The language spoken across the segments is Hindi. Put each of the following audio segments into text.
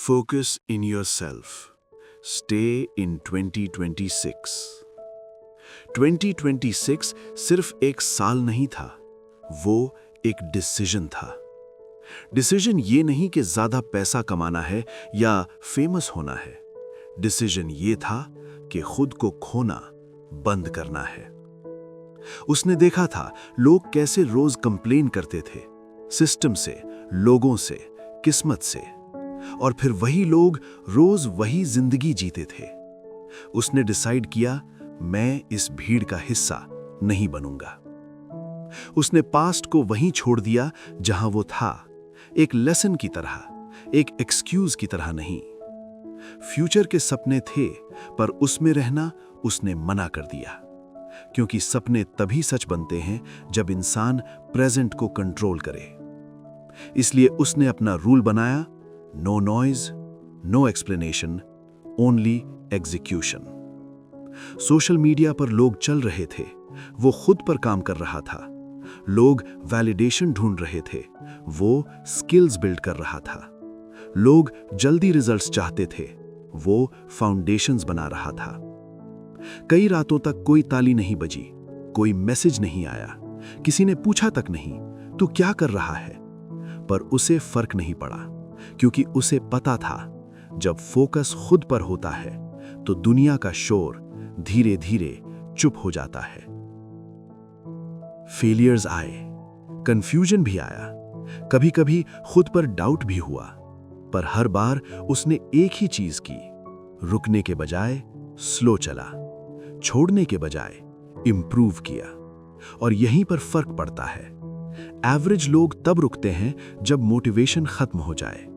Focus in yourself. Stay in 2026. 2026 सिर्फ एक साल नहीं था, वो एक डिसीजन था। डिसीजन ये नहीं कि ज्यादा पैसा कमाना है या फेमस होना है। डिसीजन ये था कि खुद को खोना बंद करना है। उसने देखा था लोग कैसे रोज कंप्लेन करते थे, सिस्टम से, लोगों से, किस्मत से, और फिर वही लोग रोज वही जिंदगी जीते थे। उसने डिसाइड किया, मैं इस भीड़ का हिस्सा नहीं बनूंगा। उसने पास्ट को वहीं छोड़ दिया जहां वो था, एक लेसन की तरह, एक एक्सक्यूज की तरह नहीं। फ्यूचर के सपने थे, पर उसमें रहना उसने मना कर दिया, क्योंकि सपने तभी सच बनते हैं जब इंसान प्रेजेंट को कंट्रोल करे। इसलिए उसने अपना रूल बनाया, no noise, no explanation, only execution. Social media पर लोग चल रहे थे, वो खुद पर काम कर रहा था। लोग वैलिडेशन ढूंढ रहे थे, वो स्किल्स बिल्ड कर रहा था। लोग जल्दी रिजल्ट्स चाहते थे, वो फाउंडेशंस बना रहा था। कई रातों तक कोई ताली नहीं बजी, कोई मैसेज नहीं आया, किसी ने पूछा तक नहीं, तू क्या कर रहा है? पर उसे फर्क नहीं पड़ा, क्योंकि उसे पता था जब फोकस खुद पर होता है तो दुनिया का शोर धीरे धीरे चुप हो जाता है। फेलियर्स आए, कंफ्यूजन भी आया, कभी कभी खुद पर डाउट भी हुआ, पर हर बार उसने एक ही चीज की, रुकने के बजाय स्लो चला, छोड़ने के बजाय इंप्रूव किया। और यहीं पर फर्क पड़ता है। एवरेज लोग तब रुकते हैं जब मोटिवेशन खत्म हो जाए।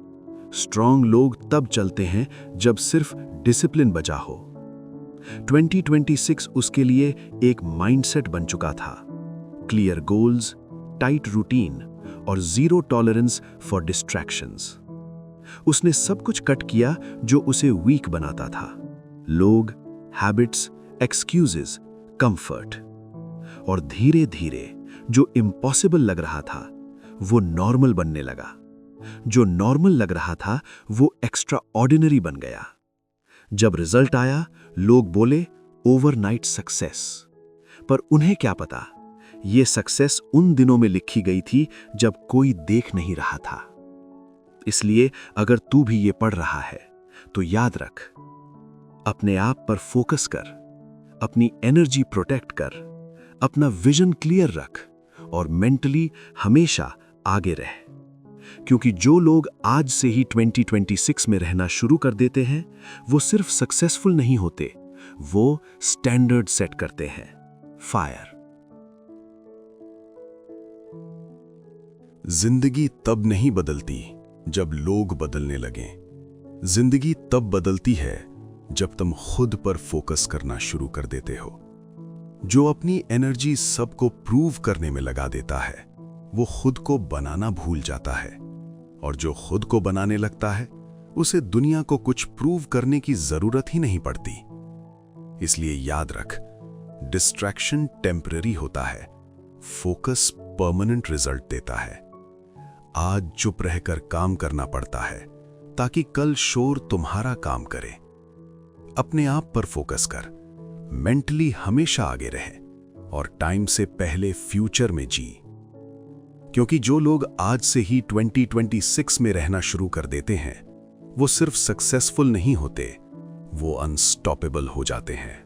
स्ट्रांग लोग तब चलते हैं जब सिर्फ डिसिप्लिन बचा हो। 2026 उसके लिए एक माइंडसेट बन चुका था। क्लियर गोल्स, टाइट रूटीन और जीरो टॉलरेंस फॉर डिस्ट्रैक्शंस। उसने सब कुछ कट किया जो उसे वीक बनाता था। लोग, हैबिट्स, एक्सक्यूजेस, कंफर्ट। और धीरे धीरे जो इम्पॉसिबल लग रहा था वो नॉर्मल बनने लगा। जो नॉर्मल लग रहा था वो एक्स्ट्रा ऑर्डिनरी बन गया। जब रिजल्ट आया, लोग बोले ओवरनाइट सक्सेस, पर उन्हें क्या पता, ये सक्सेस उन दिनों में लिखी गई थी जब कोई देख नहीं रहा था। इसलिए अगर तू भी ये पढ़ रहा है तो याद रख, अपने आप पर फोकस कर, अपनी एनर्जी प्रोटेक्ट कर, अपना विजन क्लियर रख और मेंटली हमेशा आगे रह। क्योंकि जो लोग आज से ही 2026 में रहना शुरू कर देते हैं, वो सिर्फ सक्सेसफुल नहीं होते, वो स्टैंडर्ड सेट करते हैं। फायर। जिंदगी तब नहीं बदलती जब लोग बदलने लगें। जिंदगी तब बदलती है जब तुम खुद पर फोकस करना शुरू कर देते हो। जो अपनी एनर्जी सबको प्रूव करने में लगा देता है, वो खुद को बनाना भूल जाता है। और जो खुद को बनाने लगता है, उसे दुनिया को कुछ प्रूव करने की जरूरत ही नहीं पड़ती। इसलिए याद रख, डिस्ट्रैक्शन टेम्पररी होता है, फोकस परमानेंट रिजल्ट देता है। आज चुप रहकर काम करना पड़ता है ताकि कल शोर तुम्हारा काम करे। अपने आप पर फोकस कर, मेंटली हमेशा आगे रहे और टाइम से पहले फ्यूचर में जी। क्योंकि जो लोग आज से ही 2026 में रहना शुरू कर देते हैं, वो सिर्फ सक्सेसफुल नहीं होते, वो अनस्टॉपेबल हो जाते हैं।